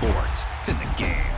sports. It's in the game.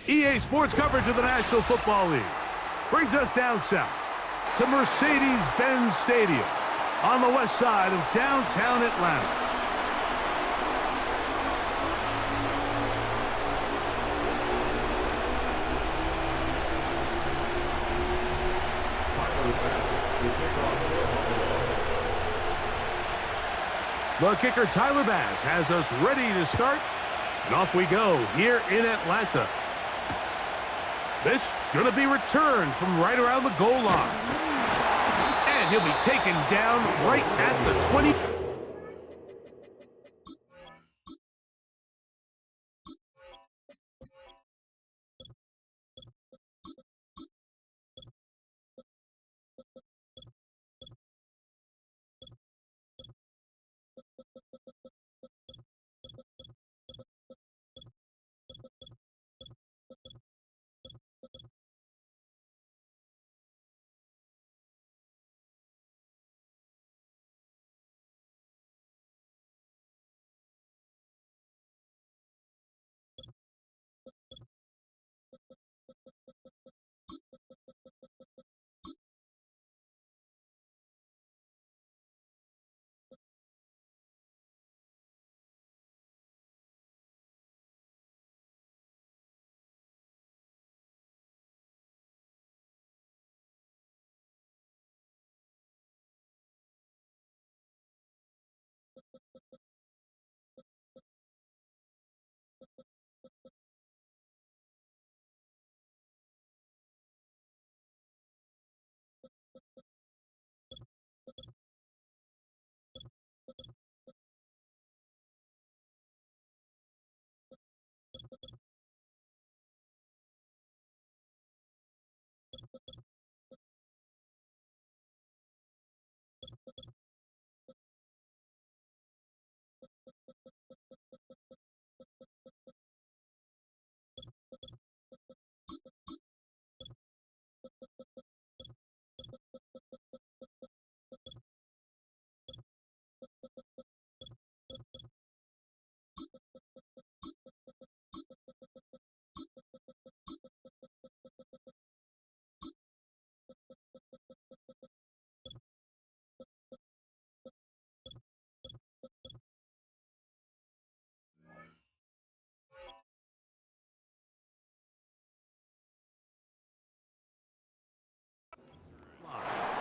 EA Sports coverage of the National Football League brings us down south to Mercedes-Benz Stadium on the west side of downtown Atlanta. The kicker Tyler Bass has us ready to start, and off we go here in Atlanta. This going to be returned from right around the goal line. And he'll be taken down right at the 20.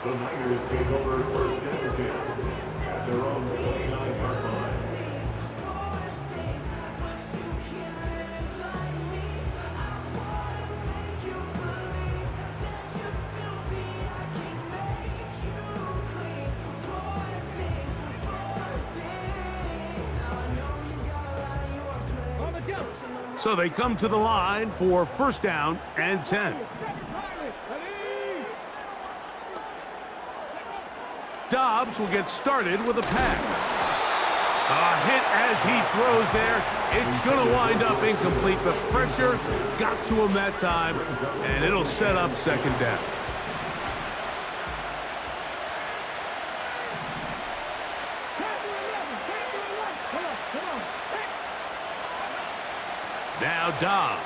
The Niners take over first and 10 at their own 29-yard line. So they come to the line for first down and 10. Dobbs will get started with a pass. A hit as he throws there. It's going to wind up incomplete. The pressure got to him that time, and it'll set up second down. Now Dobbs.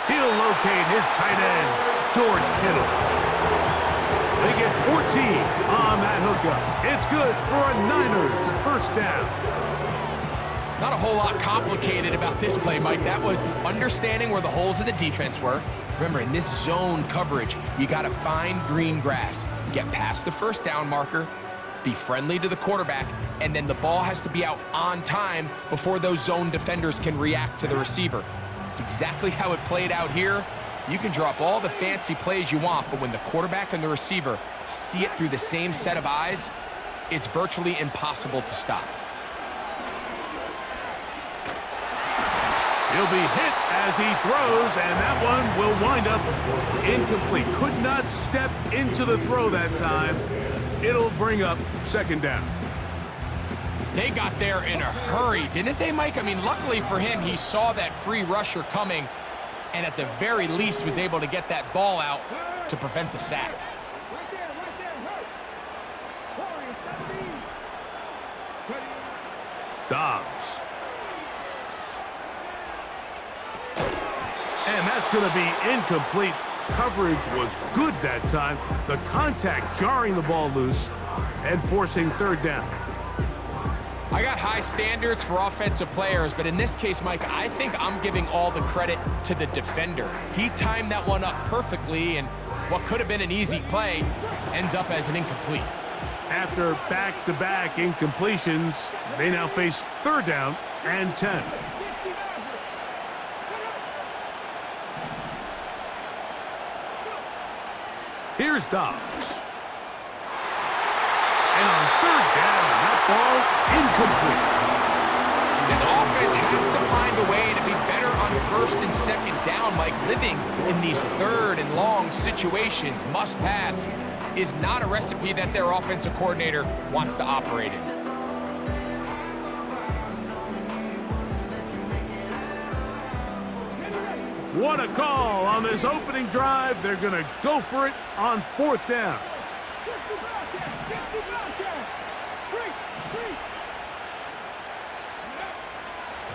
He'll locate his tight end, George Kittle. They get 14 on that hookup. It's good for a Niners first down. Not a whole lot complicated about this play, Mike. That was understanding where the holes of the defense were. Remember, in this zone coverage, you got to find green grass. Get past the first down marker, be friendly to the quarterback, and then the ball has to be out on time before those zone defenders can react to the receiver. It's exactly how it played out here. You can drop all the fancy plays you want, but when the quarterback and the receiver see it through the same set of eyes, it's virtually impossible to stop. He'll be hit as he throws, and that one will wind up incomplete. Could not step into the throw that time. It'll bring up second down. They got there in a hurry, didn't they, Mike? I mean, luckily for him, he saw that free rusher coming, and at the very least was able to get that ball out to prevent the sack. Dobbs. And that's going to be incomplete. Coverage was good that time. The contact jarring the ball loose and forcing third down. I got high standards for offensive players, but in this case, Mike, I think I'm giving all the credit to the defender. He timed that one up perfectly, and what could have been an easy play ends up as an incomplete. After back-to-back incompletions, they now face third down and 10. Here's Dobbs. And on third down, that ball incomplete. This offense has to find a way to be better on first and second down, Mike. Living in these third and long situations, must pass, is not a recipe that their offensive coordinator wants to operate in. What a call on this opening drive. They're going to go for it on fourth down.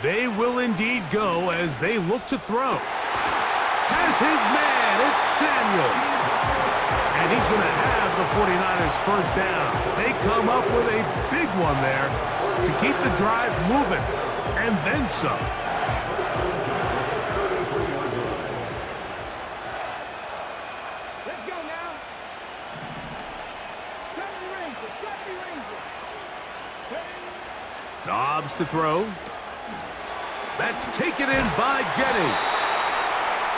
They will indeed go as they look to throw. Has his man, it's Samuel. And he's going to have the 49ers first down. They come up with a big one there to keep the drive moving, and then some. Dobbs to throw. That's taken in by Jennings.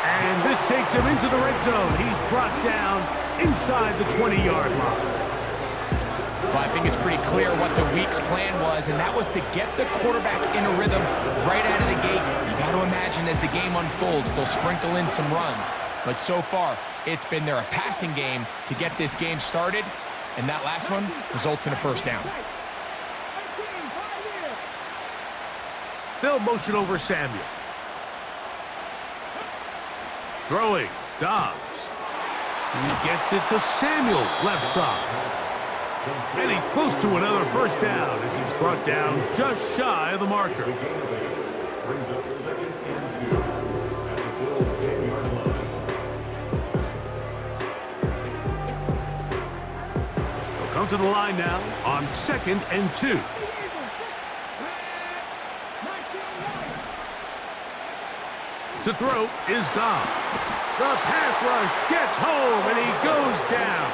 And this takes him into the red zone. He's brought down inside the 20-yard line. Well, I think it's pretty clear what the week's plan was, and that was to get the quarterback in a rhythm right out of the gate. You got to imagine as the game unfolds, they'll sprinkle in some runs. But so far, it's been their passing game to get this game started, and that last one results in a first down. They'll motion over Samuel. Throwing, Dobbs. He gets it to Samuel, left side. And he's close to another first down as he's brought down just shy of the marker. Brings up second and 2 at the Bills' 10-yard line. They'll come to the line now on second and 2. To throw is Dobbs. The pass rush gets home, and he goes down.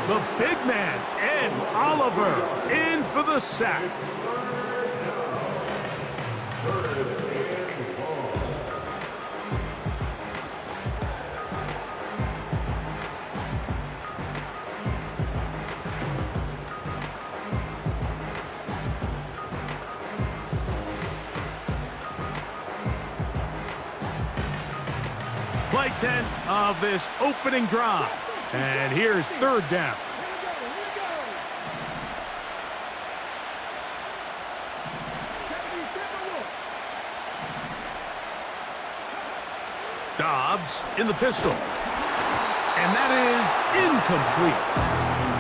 The big man, Ed Oliver, in for the sack. content of this opening drive. And here's third down. Dobbs in the pistol. And that is incomplete.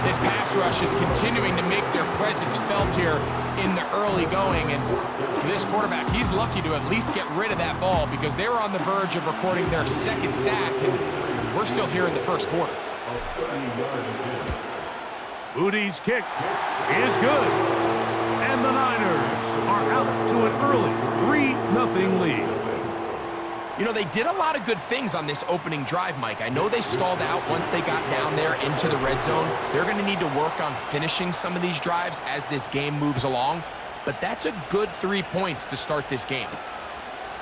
This pass rush is continuing to make their presence felt here in the early going. And for this quarterback, he's lucky to at least get rid of that ball because they were on the verge of recording their second sack, and we're still here in the first quarter. Moody's kick is good. And the Niners are out to an early 3-0 lead. You know, they did a lot of good things on this opening drive, Mike. I know they stalled out once they got down there into the red zone. They're going to need to work on finishing some of these drives as this game moves along. But that's a good 3 points to start this game.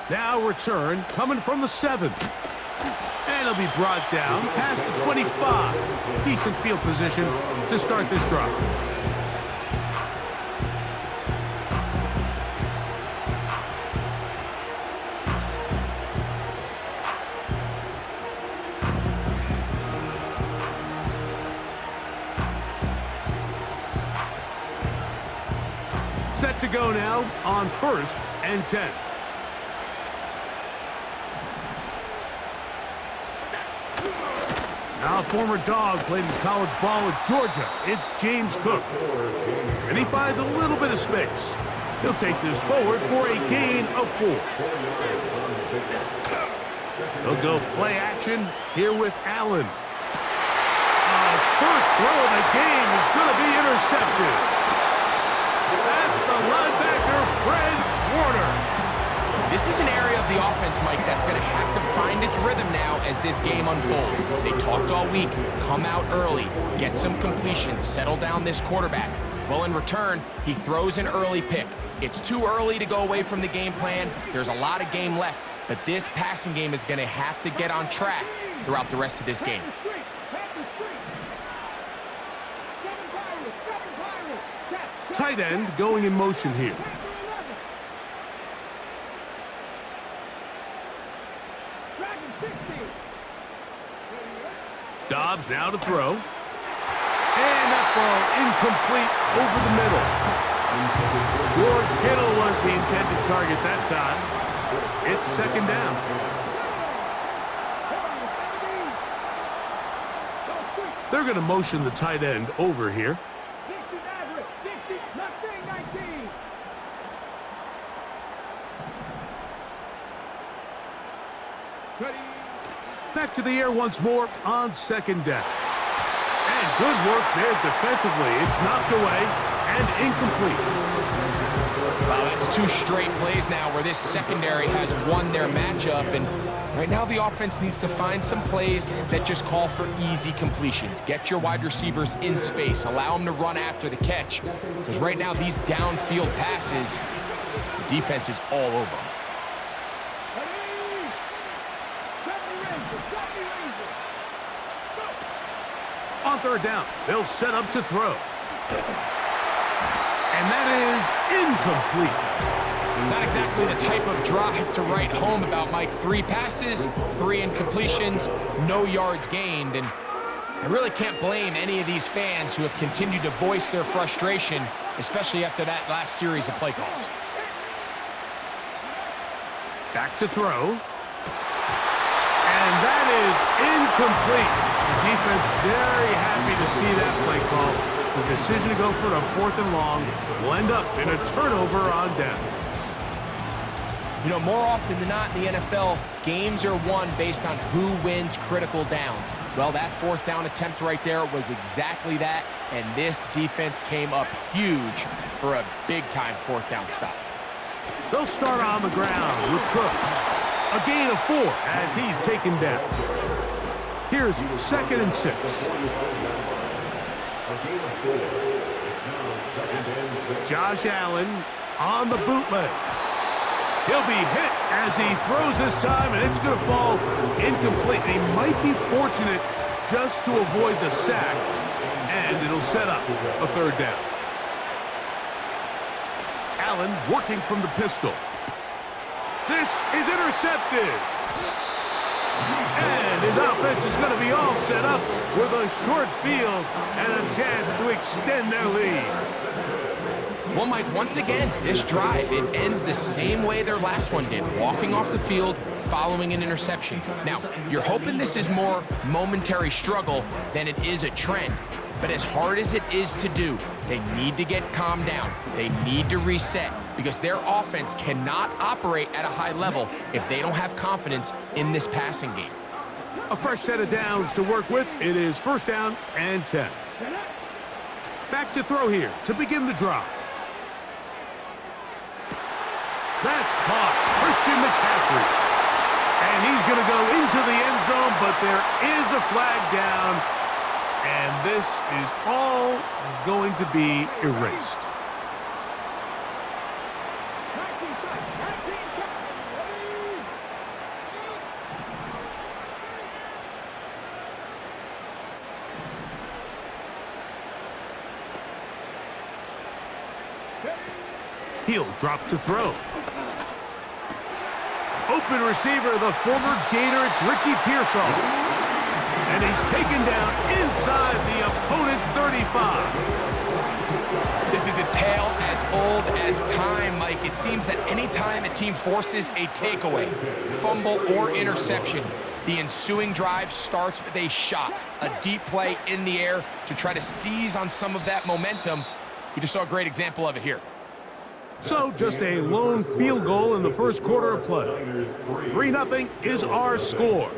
Now return coming from the 7. And it'll be brought down past the 25. Decent field position to start this drive. Set to go now on 1st and 10. Now a former Dog played his college ball at Georgia. It's James Cook. And he finds a little bit of space. He'll take this forward for a gain of 4. He'll go play action here with Allen. First throw of the game is going to be intercepted. That's the linebacker, Fred Warner. This is an area of the offense, Mike, that's going to have to find its rhythm now as this game unfolds. They talked all week, come out early, get some completions, settle down this quarterback. Well, in return, he throws an early pick. It's too early to go away from the game plan. There's a lot of game left, but this passing game is going to have to get on track throughout the rest of this game. Tight end going in motion here. Dobbs now to throw. And that ball incomplete over the middle. George Kittle was the intended target that time. It's second down. They're going to motion the tight end over here. Back to the air once more on second down. And good work there defensively. It's knocked away and incomplete. Wow, that's 2 straight plays now where this secondary has won their matchup. And right now the offense needs to find some plays that just call for easy completions. Get your wide receivers in space. Allow them to run after the catch. Because right now these downfield passes, the defense is all over them. On third down, they'll set up to throw. And that is incomplete. Not exactly the type of drive to write home about, Mike. 3 passes, 3 incompletions, no yards gained. And I really can't blame any of these fans who have continued to voice their frustration, especially after that last series of play calls. Back to throw. And that is incomplete. The defense very happy to see that play call. The decision to go for a 4th and long will end up in a turnover on downs. You know, more often than not in the NFL, games are won based on who wins critical downs. Well, that 4th down attempt right there was exactly that, and this defense came up huge for a big-time 4th down stop. They'll start on the ground with Cook. A gain of 4 as he's taken down. Here's 2nd and 6. Josh Allen on the bootleg. He'll be hit as he throws this time, and it's going to fall incomplete. And he might be fortunate just to avoid the sack, and it'll set up a 3rd down. Allen working from the pistol. This is intercepted. And his offense is going to be all set up with a short field and a chance to extend their lead. Well, Mike, once again, this drive, it ends the same way their last one did, walking off the field, following an interception. Now, you're hoping this is more momentary struggle than it is a trend. But as hard as it is to do, they need to get calmed down. They need to reset because their offense cannot operate at a high level if they don't have confidence in this passing game. A fresh set of downs to work with. It is first down and 10. Back to throw here to begin the drive. That's caught. Christian McCaffrey. And he's going to go into the end zone, but there is a flag down. And this is all going to be erased. He'll drop to throw. Open receiver, the former Gator, it's Ricky Pearsall. And he's taken down inside the opponent's 35. This is a tale as old as time, Mike. It seems that any time a team forces a takeaway, fumble, or interception, the ensuing drive starts with a shot, a deep play in the air to try to seize on some of that momentum. We just saw a great example of it here. So just a lone field goal in the first quarter of play. 3-0 is our score.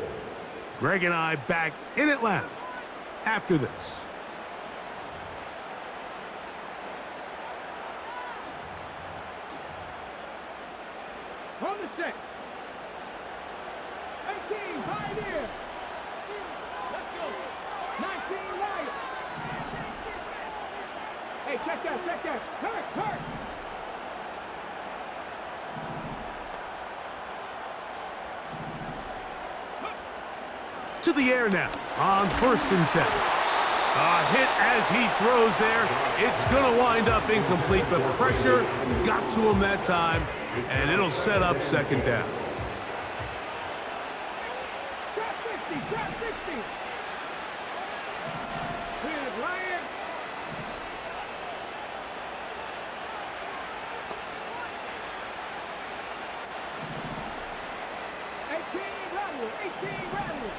Greg and I back in Atlanta after this. On the set. 18, Pioneer. Let's go. 19, Lion. Hey, check that. Hurt. To the air now on first and 10. A hit as he throws there. It's going to wind up incomplete, but pressure got to him that time, and it'll set up second down. Trap 60. Here's Lion. Rattle.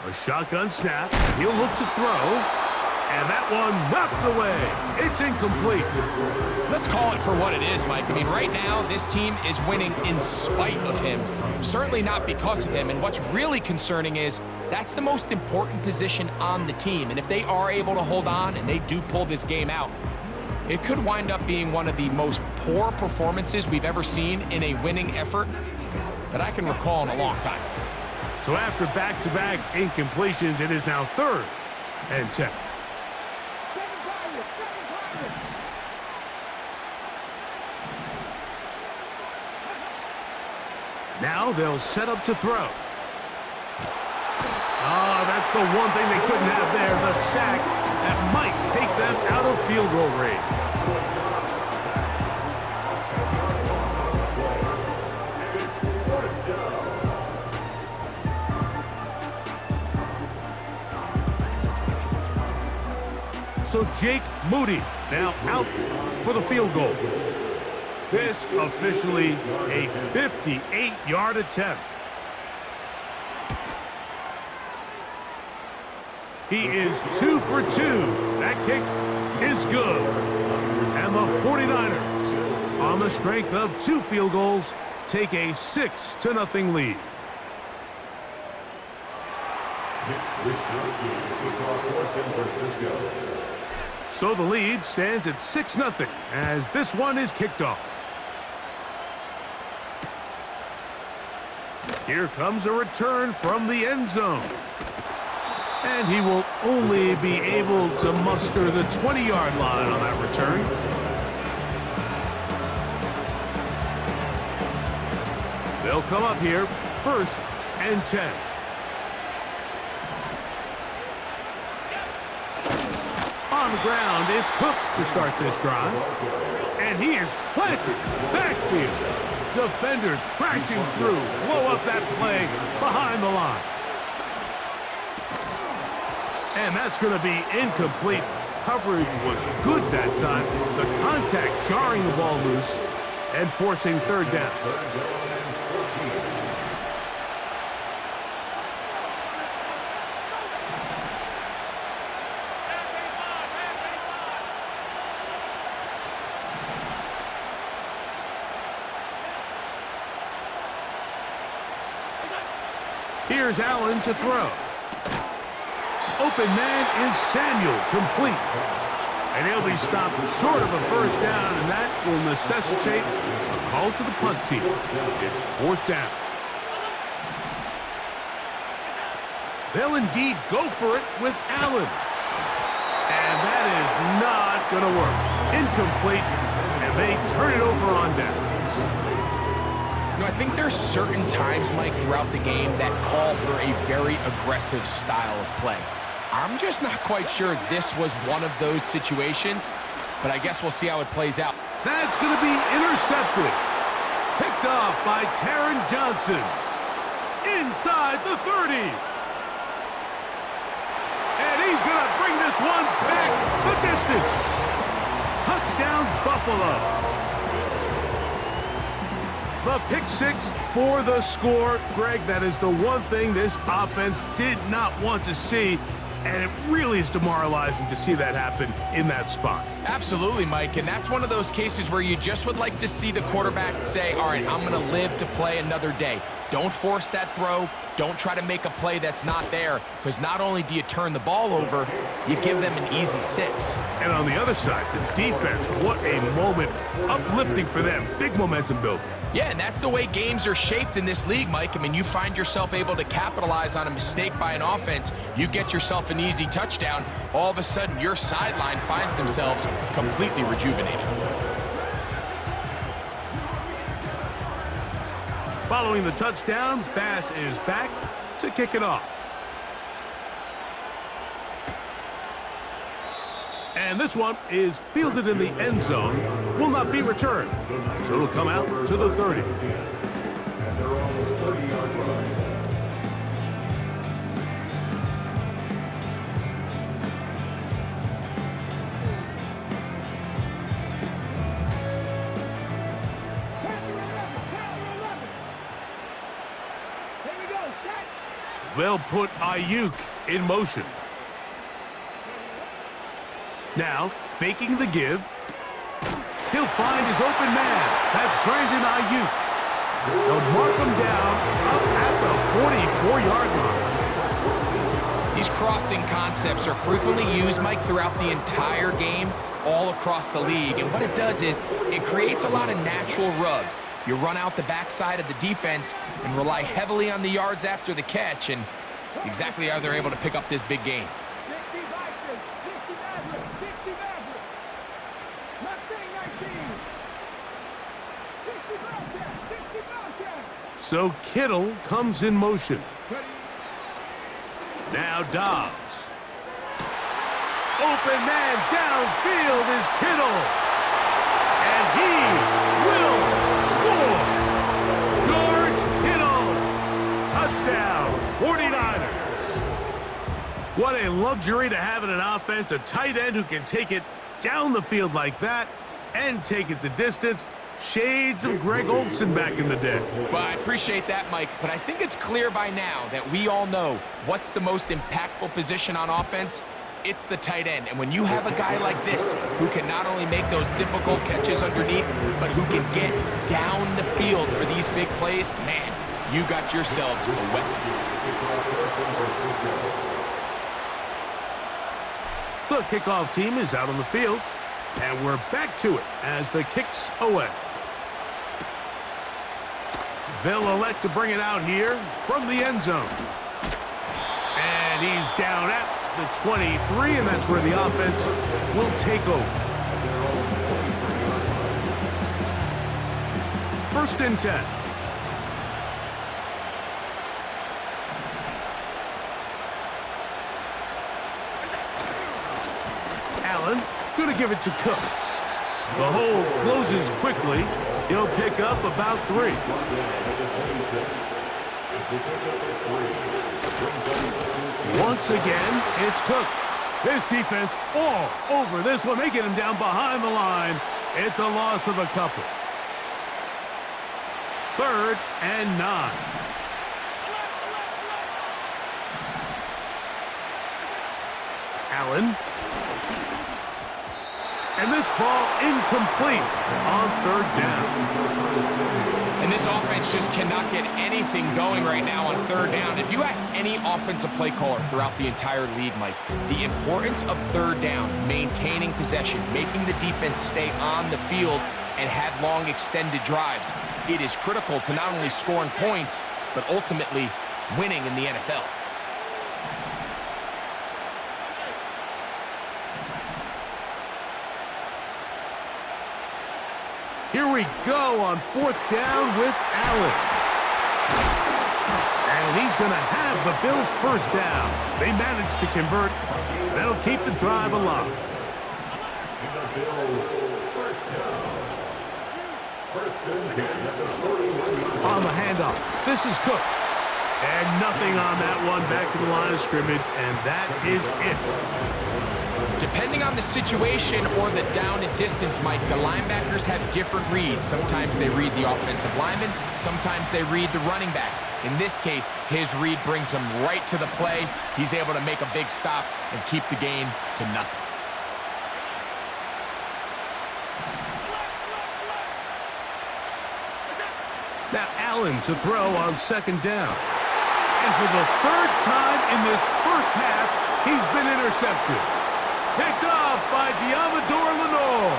A shotgun snap. He'll look to throw. And that one knocked away. It's incomplete. Let's call it for what it is, Mike. I mean, right now, this team is winning in spite of him. Certainly not because of him. And what's really concerning is that's the most important position on the team. And if they are able to hold on and they do pull this game out, it could wind up being one of the most poor performances we've ever seen in a winning effort that I can recall in a long time. So after back-to-back incompletions, it is now third and 10. Now they'll set up to throw. That's the one thing they couldn't have there, the sack that might take them out of field goal range. So Jake Moody now out for the field goal. This officially a 58-yard attempt. He is 2 for 2. That kick is good. And the 49ers, on the strength of 2 field goals, take a 6-0 lead. So the lead stands at 6-0 as this one is kicked off. Here comes a return from the end zone. And he will only be able to muster the 20-yard line on that return. They'll come up here, first and 10. On on the ground. It's Cook to start this drive. And he is planted backfield. Defenders crashing through. Blow up that play behind the line. And that's going to be incomplete. Coverage was good that time. The contact jarring the ball loose and forcing third down. Here's Allen to throw. Open man is Samuel, complete. And he'll be stopped short of a first down, and that will necessitate a call to the punt team. It's fourth down. They'll indeed go for it with Allen. And that is not going to work. Incomplete, and they turn it over on downs. You know, I think there's certain times, Mike, throughout the game that call for a very aggressive style of play. I'm just not quite sure this was one of those situations, but I guess we'll see how it plays out. That's going to be intercepted. Picked off by Taron Johnson. Inside the 30. And he's going to bring this one back the distance. Touchdown, Buffalo. The pick six for the score. Greg, that is the one thing this offense did not want to see, and it really is demoralizing to see that happen in that spot. Absolutely, Mike, and that's one of those cases where you just would like to see the quarterback say, all right, I'm going to live to play another day. Don't force that throw. Don't try to make a play that's not there, because not only do you turn the ball over, you give them an easy 6. And on the other side, the defense, what a moment. Uplifting for them. Big momentum build. Yeah, and that's the way games are shaped in this league, Mike. I mean, you find yourself able to capitalize on a mistake by an offense, you get yourself an easy touchdown, all of a sudden your sideline finds themselves completely rejuvenated. Following the touchdown, Bass is back to kick it off. And this one is fielded in the end zone, will not be returned. So it'll come out to the 30. And they're on the 30-yard line. Here we go, set. They'll put Ayuk in motion. Now, faking the give. He'll find his open man. That's Brandon Ayuk. They'll mark him down up at the 44-yard line. These crossing concepts are frequently used, Mike, throughout the entire game, all across the league. And what it does is it creates a lot of natural rubs. You run out the backside of the defense and rely heavily on the yards after the catch, and it's exactly how they're able to pick up this big game. 60 Vikings, 60 Mavericks, 60 Mavericks. Mustang 19. 60 Bobcats, 60 Bobcats. So Kittle comes in motion. Now Dobbs. Open man downfield is Kittle. And he will score. George Kittle. Touchdown, 49ers. What a luxury to have in an offense, a tight end who can take it down the field like that and take it the distance. Shades of Greg Olsen back in the day. Well, I appreciate that, Mike, but I think it's clear by now that we all know what's the most impactful position on offense. It's the tight end. And when you have a guy like this who can not only make those difficult catches underneath, but who can get down the field for these big plays, man, you got yourselves a weapon. The kickoff team is out on the field, and we're back to it as the kick's away. They'll elect to bring it out here from the end zone. And he's down at the 23, and that's where the offense will take over. 1st and 10. Going to give it to Cook. The hole closes quickly. He'll pick up about 3. Once again, it's Cook. This defense all over this one. They get him down behind the line. It's a loss of a couple. 3rd and 9. Allen. And this ball incomplete on 3rd down. And this offense just cannot get anything going right now on 3rd down. If you ask any offensive play caller throughout the entire league, Mike, the importance of 3rd down, maintaining possession, making the defense stay on the field and have long extended drives, it is critical to not only scoring points, but ultimately winning in the NFL. Here we go on 4th down with Allen. And he's going to have the Bills' 1st down. They managed to convert. That'll keep the drive alive. On the handoff, this is Cook. And nothing on that one, back to the line of scrimmage, and that is it. Depending on the situation or the down and distance, Mike, the linebackers have different reads. Sometimes they read the offensive lineman, sometimes they read the running back. In this case, his read brings him right to the play. He's able to make a big stop and keep the game to nothing. Now Allen to throw on 2nd down. And for the 3rd time in this 1st half, he's been intercepted. Picked off by Diamador Lenore.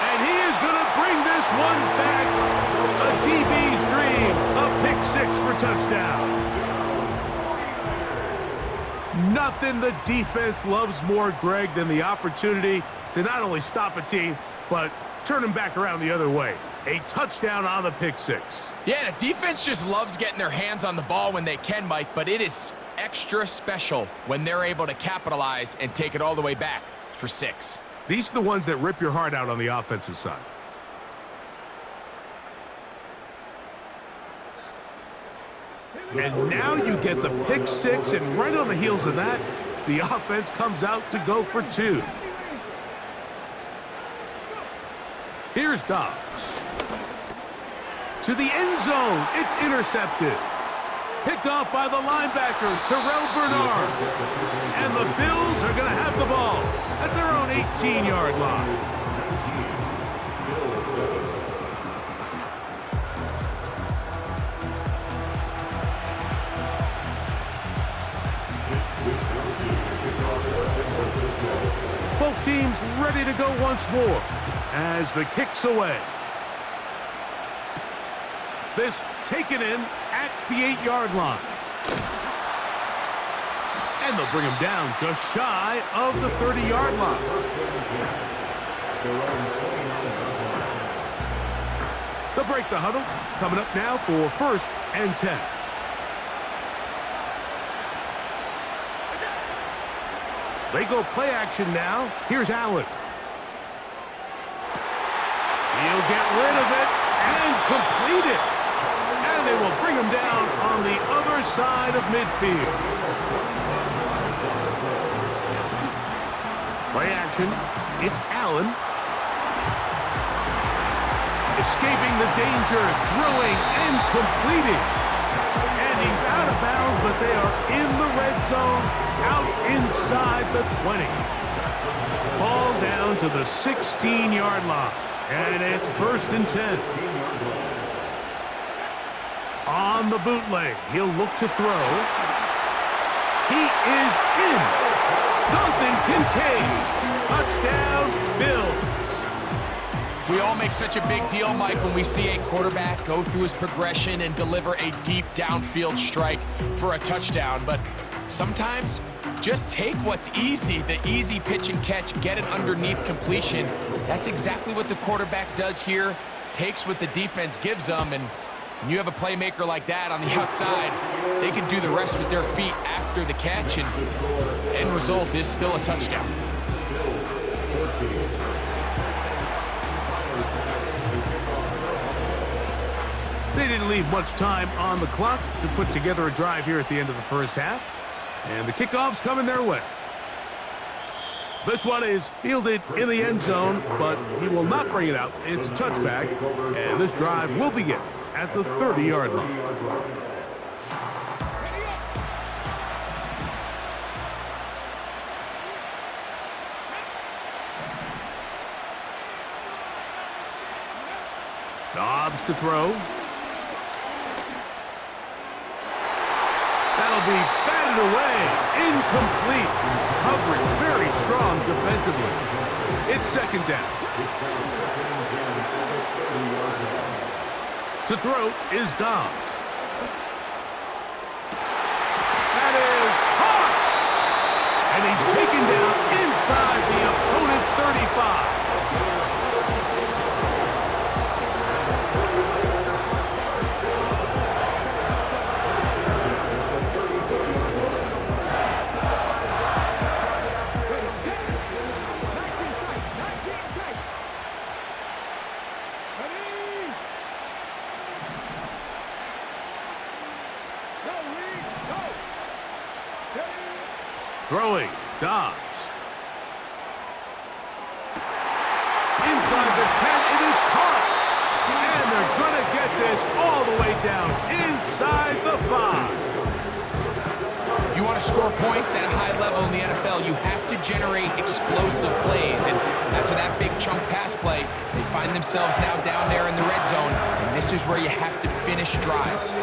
And he is going to bring this one back. A DB's dream. A pick 6 for touchdown. Nothing the defense loves more, Greg, than the opportunity to not only stop a team, but turn them back around the other way. A touchdown on the pick 6. Yeah, the defense just loves getting their hands on the ball when they can, Mike, but it is extra special when they're able to capitalize and take it all the way back for 6. These are the ones that rip your heart out on the offensive side. And now you get the pick 6, and right on the heels of that, the offense comes out to go for 2. Here's Dobbs. To the end zone, it's intercepted. Picked off by the linebacker, Terrell Bernard. And the Bills are going to have the ball at their own 18-yard line. Both teams ready to go once more as the kick's away. This taken in at the 8-yard line. And they'll bring him down just shy of the 30-yard line. They'll break the huddle. Coming up now for 1st and 10. They go play action now. Here's Allen. He'll get rid of it and complete it. And they will bring him down on the other side of midfield. Play action. It's Allen. Escaping the danger, throwing and completing. And he's out of bounds, but they are in the red zone, out inside the 20. Ball down to the 16-yard line. And it's 1st and 10. On the bootleg, he'll look to throw. He is in. Dalton Kincaid. Touchdown, Bills. We all make such a big deal, Mike, when we see a quarterback go through his progression and deliver a deep downfield strike for a touchdown. But sometimes, just take what's easy, the easy pitch and catch, get an underneath completion. That's exactly what the quarterback does here, takes what the defense gives them, and when you have a playmaker like that on the outside, they can do the rest with their feet after the catch, and the end result is still a touchdown. They didn't leave much time on the clock to put together a drive here at the end of the first half. And the kickoff's coming their way. This one is fielded in the end zone, but he will not bring it out. It's a touchback, and this drive will begin at the 30-yard line. Dobbs to throw. That'll be batted away. Incomplete. Coverage very strong defensively. It's second down. To throw is Dobbs. That is caught. And he's taken down inside the opponent's 35. Throwing, Dobbs. Inside the 10, it is caught. And they're going to get this all the way down inside the 5. If you want to score points at a high level in the NFL, you have to generate explosive plays. And after that big chunk pass play, they find themselves now down there in the red zone. And this is where you have to finish drives.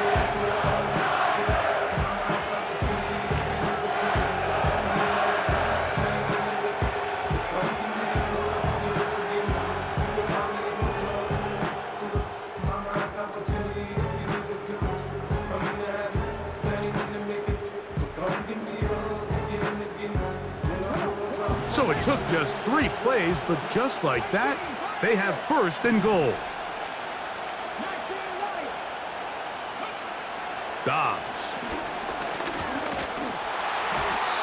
So it took just 3 plays, but just like that, they have first and goal. Dobbs.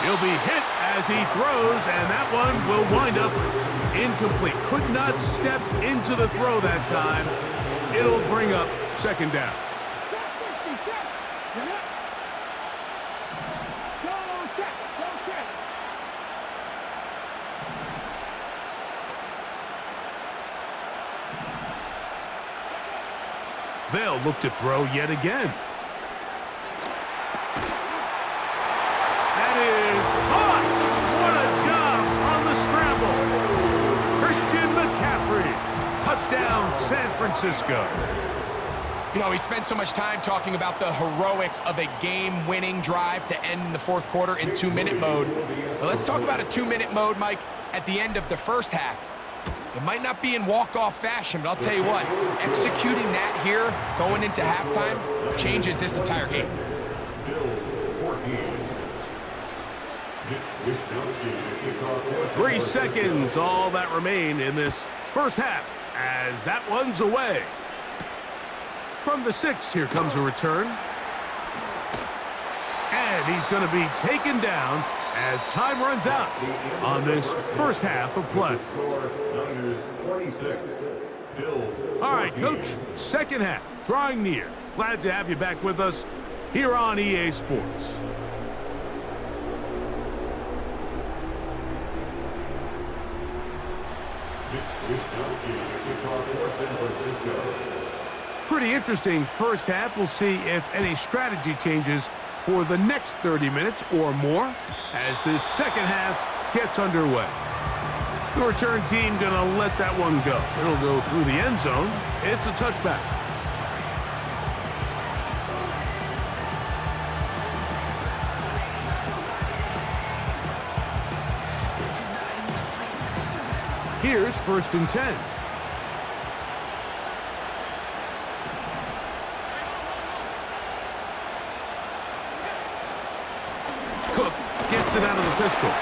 He'll be hit as he throws, and that one will wind up incomplete. Could not step into the throw that time. It'll bring up second down. They'll look to throw yet again. That is caught! What a job on the scramble! Christian McCaffrey. Touchdown, San Francisco. You know, we spent so much time talking about the heroics of a game-winning drive to end the fourth quarter in 2-minute mode. But let's talk about a 2-minute mode, Mike, at the end of the first half. It might not be in walk-off fashion, but I'll tell you what, executing that here, going into halftime, changes this entire game. Bills 14. 3 seconds, all that remain in this first half, as that one's away. From the 6, here comes a return. And he's going to be taken down as time runs out on this first half of play. All right, Coach, second half, drawing near. Glad to have you back with us here on EA Sports. Pretty interesting first half. We'll see if any strategy changes for the next 30 minutes or more as this second half gets underway. The return team going to let that one go. It'll go through the end zone. It's a touchback. Here's 1st and 10. Cook gets it out of the pistol.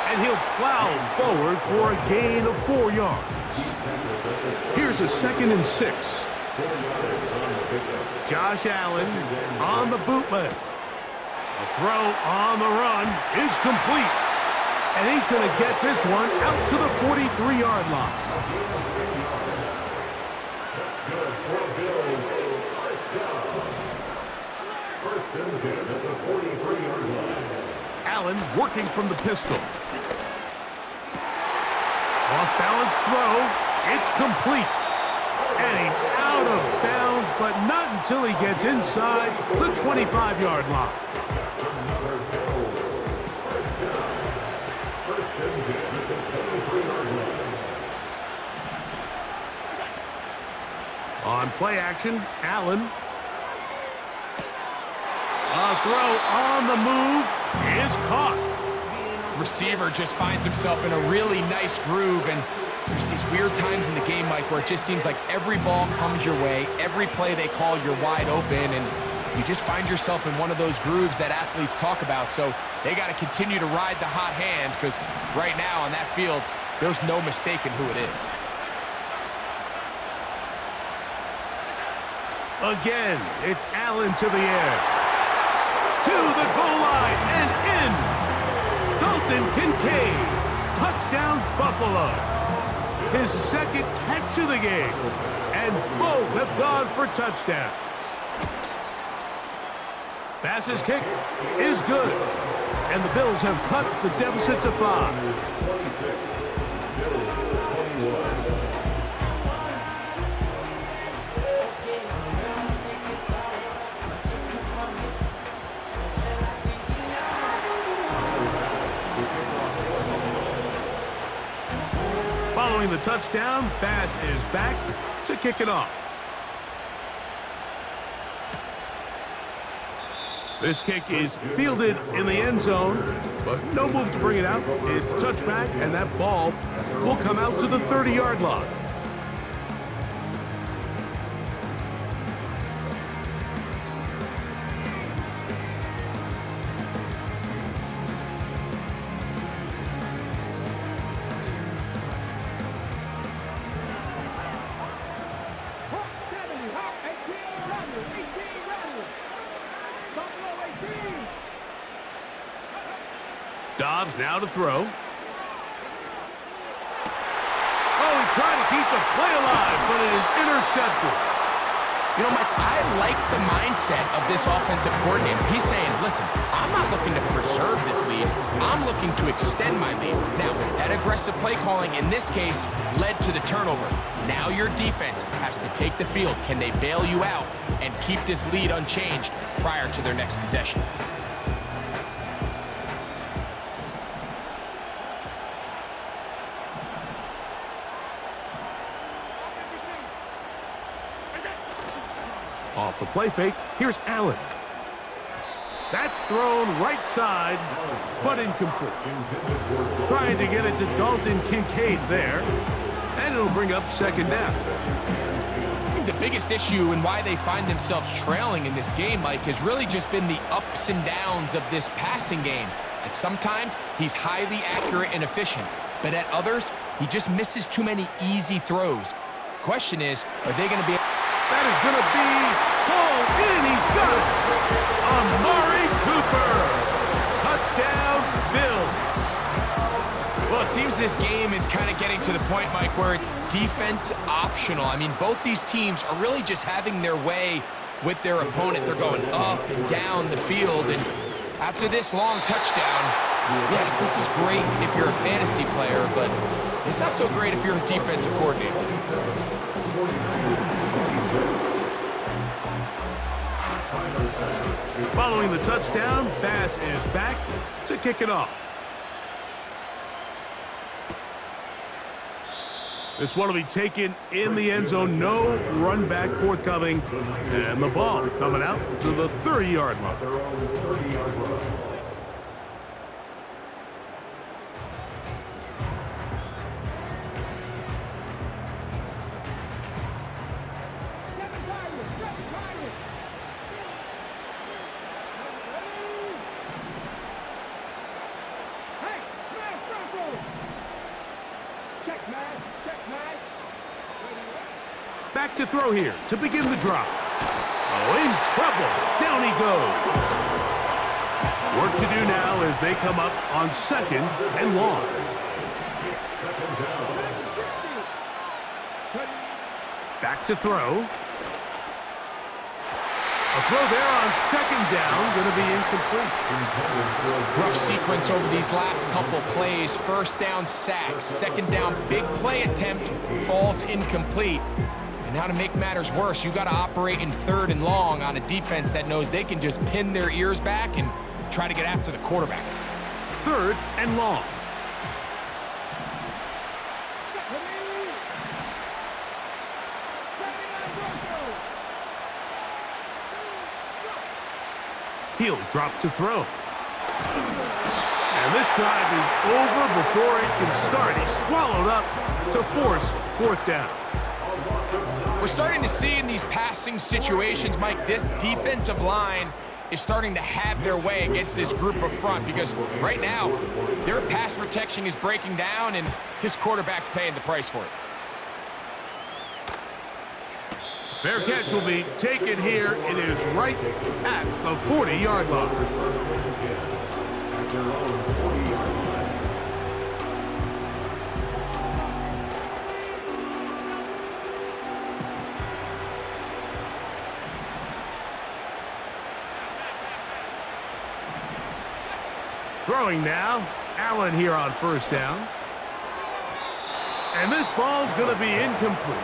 And he'll plow forward for a gain of 4 yards. Here's a 2nd and 6. Josh Allen on the bootleg. A throw on the run is complete. And he's going to get this one out to the 43-yard line. Good for Bills. First and 10 at the 43-yard line. Allen working from the pistol. Off-balance throw. It's complete. And he's out of bounds, but not until he gets inside the 25-yard line. Another Bills. First down. First and 10 at the 23-yard line. On play action, Allen. A throw on the move is caught. Receiver just finds himself in a really nice groove, and there's these weird times in the game, Mike, where it just seems like every ball comes your way, every play they call, you're wide open, and you just find yourself in one of those grooves that athletes talk about. So they got to continue to ride the hot hand, because right now on that field, there's no mistaking who it is. Again, it's Allen to the air. To the goal line and in. Dalton Kincaid. Touchdown, Buffalo. His second catch of the game. And both have gone for touchdowns. Bass's kick is good. And the Bills have cut the deficit to 5. 26. Bills 21. Following the touchdown, Bass is back to kick it off. This kick is fielded in the end zone, but no move to bring it out. It's touchback, and that ball will come out to the 30-yard line. Hawk 70, Hawk 18, Rebel, 18, Rebel. Buffalo 18. Dobbs now to throw. Oh, he tried to keep the play alive, but it is intercepted. You know, Mike, I like the mindset of this offensive coordinator. He's saying, listen, I'm not looking to preserve this lead. I'm looking to extend my lead. Now, that aggressive play calling in this case led to the turnover. Now your defense has to take the field. Can they bail you out and keep this lead unchanged prior to their next possession? Off the play fake, here's Allen. That's thrown right side, but incomplete. Trying to get it to Dalton Kincaid there, and it'll bring up second down. I think the biggest issue and why they find themselves trailing in this game, Mike, has really just been the ups and downs of this passing game. And sometimes he's highly accurate and efficient, but at others, he just misses too many easy throws. Question is, are they going to be... That is going to be pulled in. He's got it. Amari Cooper. Touchdown, Bills. Well, it seems this game is kind of getting to the point, Mike, where it's defense optional. I mean, both these teams are really just having their way with their opponent. They're going up and down the field. And after this long touchdown, yes, this is great if you're a fantasy player, but it's not so great if you're a defensive coordinator. Following the touchdown, Bass is back to kick it off. This one will be taken in the end zone. No run back forthcoming. And the ball coming out to the 30-yard line. Their own 30-yard line. Back to throw here to begin the drive. Oh, in trouble. Down he goes. Work to do now as they come up on 2nd and long. Back to throw. A throw there on 2nd down, going to be incomplete. Rough sequence over these last couple plays. 1st down sack, 2nd down big play attempt falls incomplete. And now to make matters worse, you got to operate in 3rd and long on a defense that knows they can just pin their ears back and try to get after the quarterback. 3rd and long. He'll drop to throw. And this drive is over before it can start. He's swallowed up to force 4th down. We're starting to see in these passing situations, Mike, this defensive line is starting to have their way against this group up front because right now, their pass protection is breaking down and his quarterback's paying the price for it. Fair catch will be taken here. It is right at the 40-yard line. Throwing now. Allen here on 1st down. And this ball's going to be incomplete.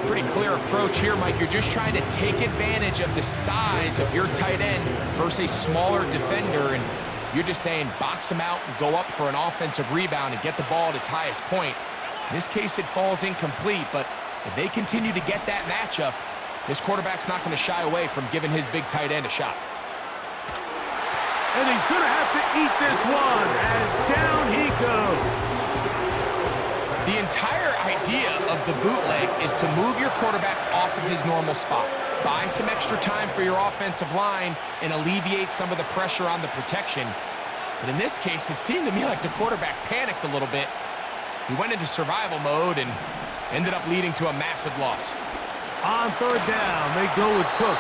Pretty clear approach here, Mike. You're just trying to take advantage of the size of your tight end versus a smaller defender, and you're just saying box him out and go up for an offensive rebound and get the ball at its highest point. In this case, it falls incomplete, but if they continue to get that matchup, this quarterback's not going to shy away from giving his big tight end a shot. And he's going to have to eat this one as down he goes. The entire idea of the bootleg is to move your quarterback off of his normal spot. Buy some extra time for your offensive line and alleviate some of the pressure on the protection. But in this case, it seemed to me like the quarterback panicked a little bit. He went into survival mode and ended up leading to a massive loss. On 3rd down, they go with Cook.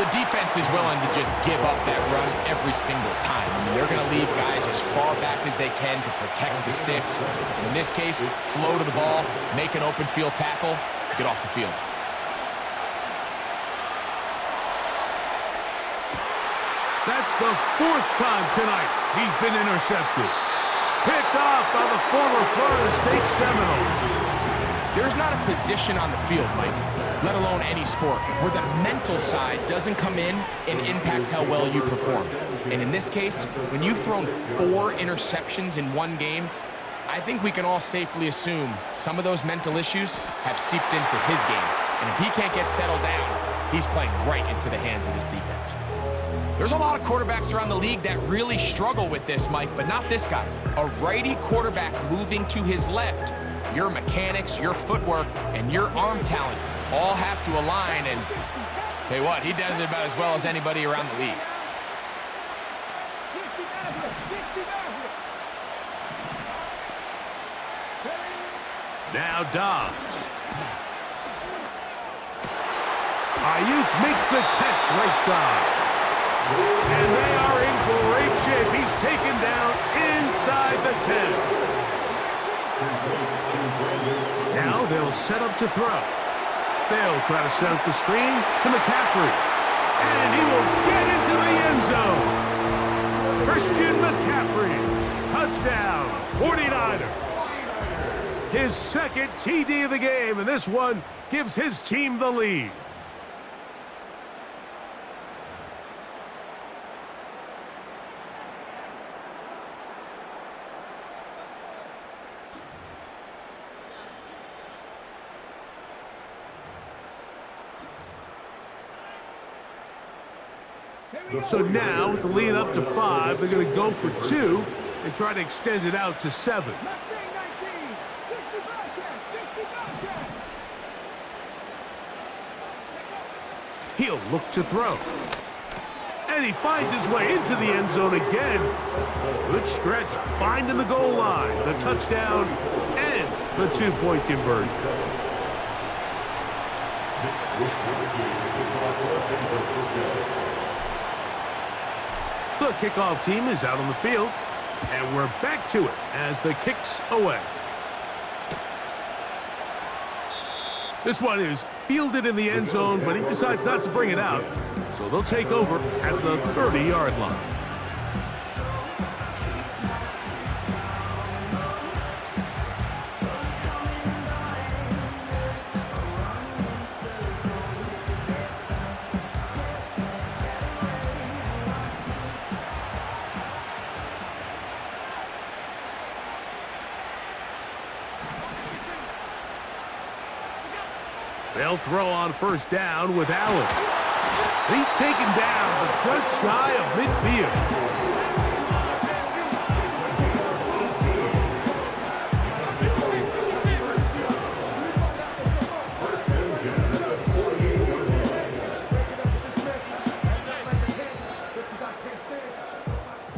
The defense is willing to just give up that run every single time. I mean, they're going to leave guys as far back as they can to protect the sticks. And in this case, flow to the ball, make an open field tackle, get off the field. That's the 4th time tonight he's been intercepted. Picked off by the former Florida State Seminole. There's not a position on the field, Mike, let alone any sport, where the mental side doesn't come in and impact how well you perform. And in this case, when you've thrown 4 interceptions in one game, I think we can all safely assume some of those mental issues have seeped into his game. And if he can't get settled down, he's playing right into the hands of his defense. There's a lot of quarterbacks around the league that really struggle with this, Mike, but not this guy. A righty quarterback moving to his left. Your mechanics, your footwork, and your arm talent all have to align, and tell you what, he does it about as well as anybody around the league. Now Dobbs. Ayuk makes the catch right side. And they are in great shape. He's taken down inside the 10. Now they'll set up to throw. They'll try to set up the screen to McCaffrey. And he will get into the end zone. Christian McCaffrey, touchdown, 49ers. His 2nd TD of the game, and this one gives his team the lead. So now, with the lead up to 5, they're going to go for 2 and try to extend it out to 7. He'll look to throw. And he finds his way into the end zone again. Good stretch, finding the goal line, the touchdown, and the 2-point conversion. The kickoff team is out on the field, and we're back to it as the kick's away. This one is fielded in the end zone, but he decides not to bring it out, so they'll take over at the 30-yard line. They'll throw on first down with Allen. He's taken down, but just shy of midfield.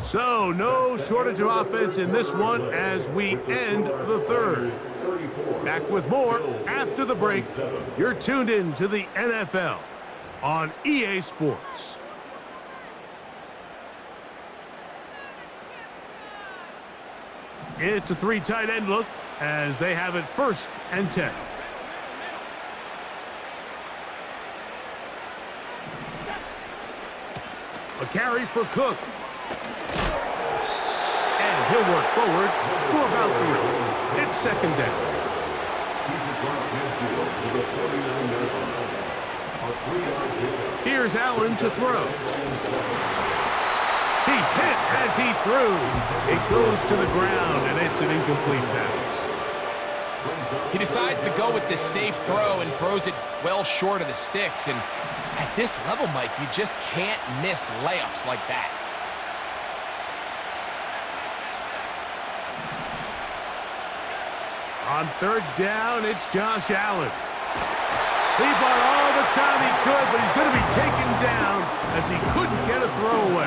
So, no shortage of offense in this one as we end the third. Back with more after the break. You're tuned in to the NFL on EA Sports. It's a three tight end look as they have it 1st and 10. A carry for Cook. And he'll work forward for about 3. It's 2nd down. Here's Allen to throw. He's hit as he threw. It goes to the ground, and it's an incomplete pass. He decides to go with this safe throw and throws it well short of the sticks. And at this level, Mike, you just can't miss layups like that. On 3rd down, it's Josh Allen. He bought all the time he could, but he's going to be taken down as he couldn't get a throwaway.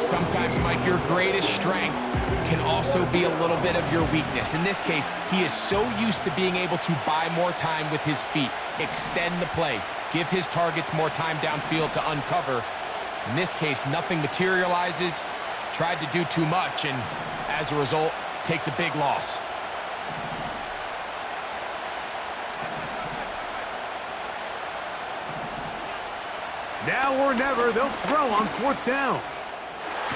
Sometimes, Mike, your greatest strength can also be a little bit of your weakness. In this case, he is so used to being able to buy more time with his feet, extend the play, give his targets more time downfield to uncover. In this case, nothing materializes, tried to do too much, and as a result, takes a big loss. Now or never, they'll throw on 4th down.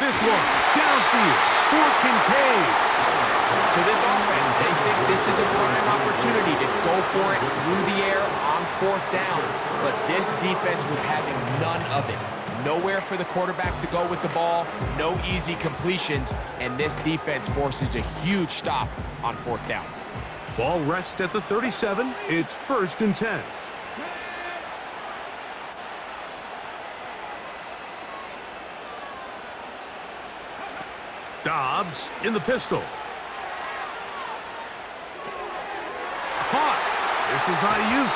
This one, downfield, for Kincaid. So this offense, they think this is a prime opportunity to go for it through the air on 4th down. But this defense was having none of it. Nowhere for the quarterback to go with the ball, no easy completions, and this defense forces a huge stop on 4th down. Ball rests at the 37. It's 1st and 10. Dobbs in the pistol. Caught. This is Ayuk.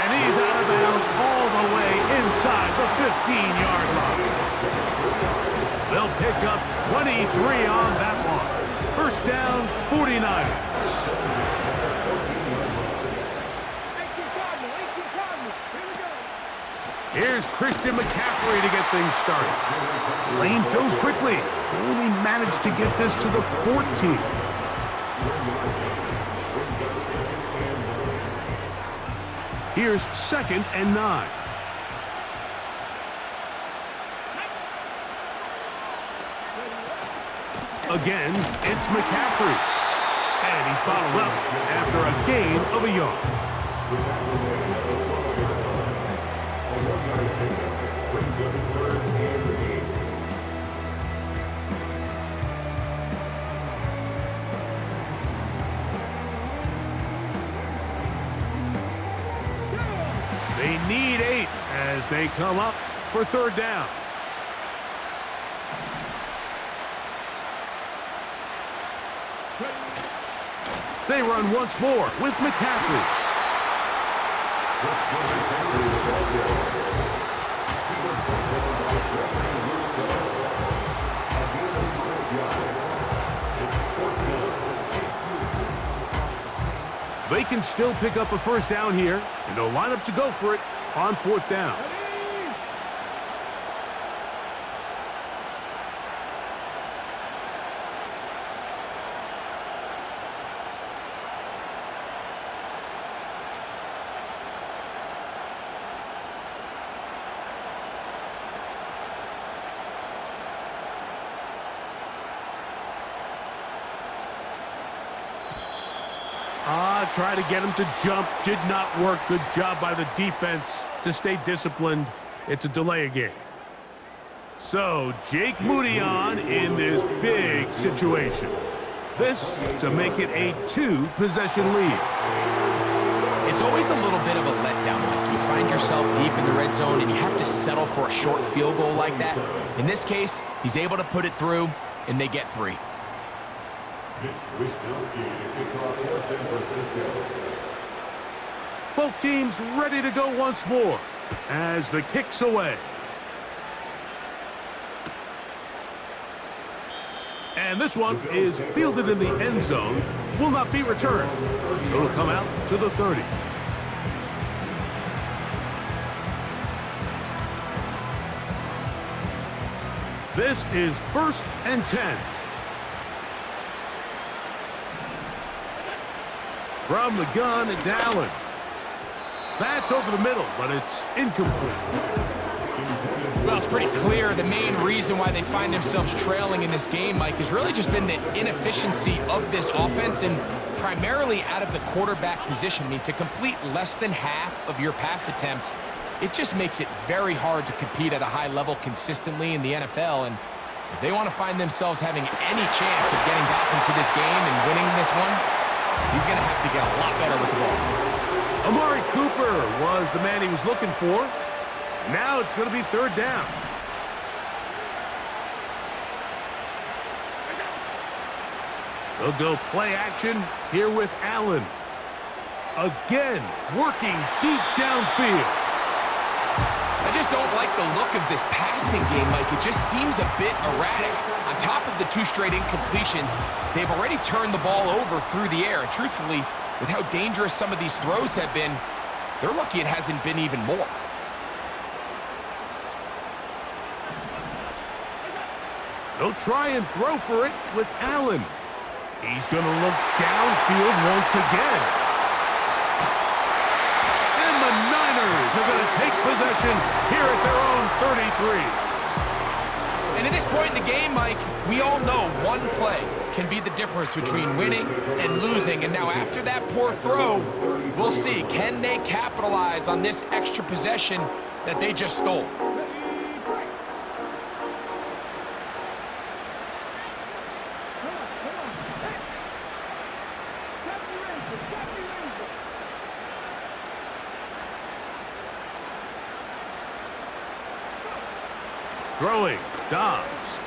And he's out of bounds all the way inside the 15-yard line. They'll pick up 23 on that one. 1st down, 49ers. Here's Christian McCaffrey to get things started. Lane fills quickly. Only managed to get this to the 14. Here's 2nd and 9. Again, it's McCaffrey. And he's bottled up after a gain of a yard. They need 8 as they come up for 3rd down. They run once more with McCaffrey. They can still pick up a 1st down here, and they'll line up to go for it on 4th down. Try to get him to jump. Did not work. Good job by the defense to stay disciplined. It's a delay game. So, Jake Moody on in this big situation. This to make it a 2-possession lead. It's always a little bit of a letdown, Mike. You find yourself deep in the red zone and you have to settle for a short field goal like that. In this case, he's able to put it through, and they get 3. Both teams ready to go once more as the kick's away. And this one is fielded in the end zone, will not be returned. So it'll come out to the 30. This is 1st and 10. From the gun, it's Allen. That's over the middle, but it's incomplete. Well, it's pretty clear the main reason why they find themselves trailing in this game, Mike, has really just been the inefficiency of this offense and primarily out of the quarterback position. I mean, to complete less than half of your pass attempts, it just makes it very hard to compete at a high level consistently in the NFL. And if they want to find themselves having any chance of getting back into this game and winning this one, he's going to have to get a lot better with the ball. Amari Cooper was the man he was looking for. Now it's going to be 3rd down. They'll go play action here with Allen. Again, working deep downfield. I just don't like the look of this passing game, Mike. It just seems a bit erratic. On top of the 2 straight incompletions, they've already turned the ball over through the air. And truthfully, with how dangerous some of these throws have been, they're lucky it hasn't been even more. They'll try and throw for it with Allen. He's going to look downfield once again. And the Niners are going to take possession here at their own 33. And at this point in the game, Mike, we all know one play can be the difference between winning and losing. And now after that poor throw, we'll see, can they capitalize on this extra possession that they just stole? Throwing, Dobbs.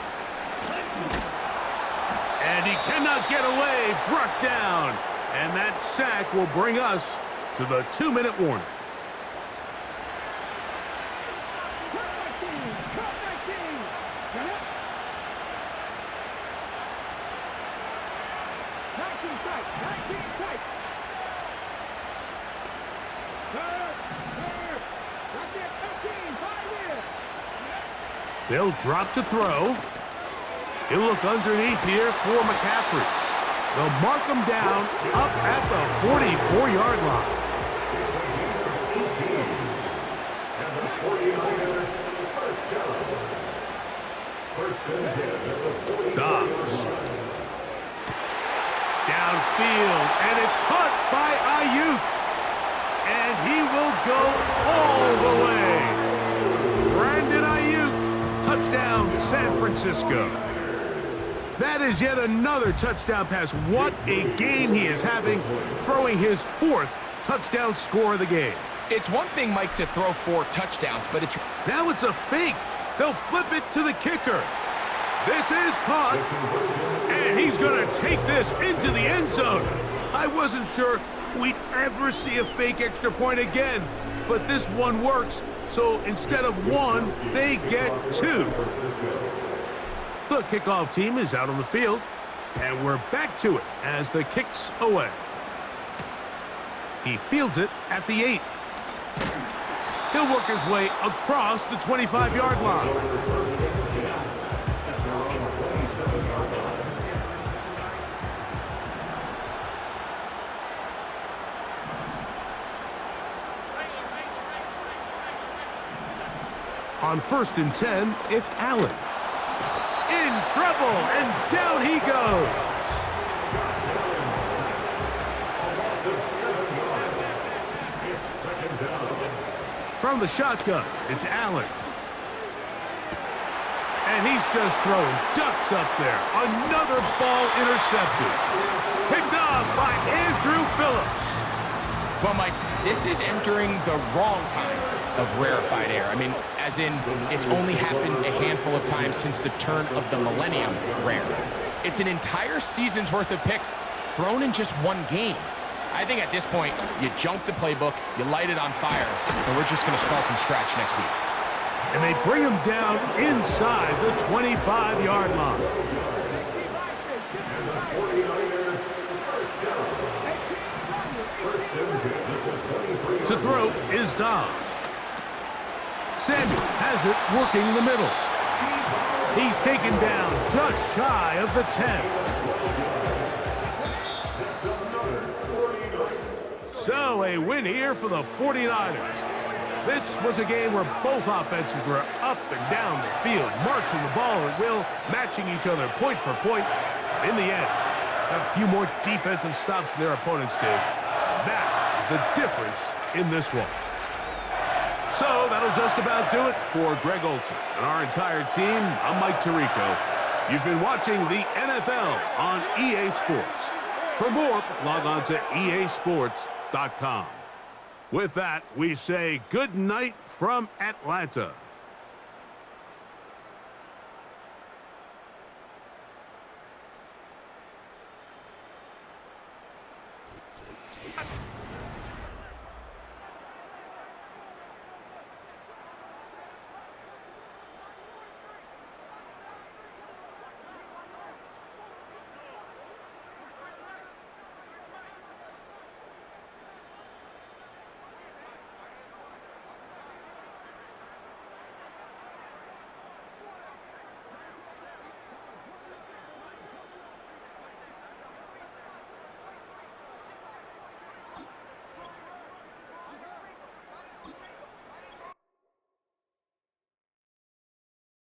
And he cannot get away, brought down. And that sack will bring us to the 2-minute warning. They'll drop to throw. He'll look underneath here for McCaffrey. They'll mark him down up at the 44-yard line. Dobbs. Downfield, and it's caught by Ayuk. And he will go all the way. Brandon Ayuk, touchdown San Francisco. That is yet another touchdown pass. What a game he is having, throwing his 4th touchdown score of the game. It's one thing, Mike, to throw 4 touchdowns, but it's... Now it's a fake. They'll flip it to the kicker. This is caught, and he's going to take this into the end zone. I wasn't sure we'd ever see a fake extra point again, but this one works. So instead of 1, they get 2. The kickoff team is out on the field, and we're back to it as the kick's away. He fields it at the 8. He'll work his way across the 25-yard line. On 1st and 10, it's Allen. In trouble, and down he goes. From the shotgun, it's Allen. And he's just throwing ducks up there. Another ball intercepted. Picked off by Andrew Phillips. Well, Mike, this is entering the wrong kind of rarefied air. I mean, as in, it's only happened a handful of times since the turn of the millennium rare. It's an entire season's worth of picks thrown in just one game. I think at this point, you junk the playbook, you light it on fire, and we're just going to start from scratch next week. And they bring him down inside the 25-yard line. To throw is Dobbs. Samuel has it working in the middle. He's taken down just shy of the 10. So a win here for the 49ers. This was a game where both offenses were up and down the field, marching the ball at will, matching each other point for point. And in the end, got a few more defensive stops than their opponents did. And that is the difference in this one. So that'll just about do it for Greg Olson and our entire team. I'm Mike Tirico. You've been watching the NFL on EA Sports. For more, log on to easports.com. With that, we say good night from Atlanta.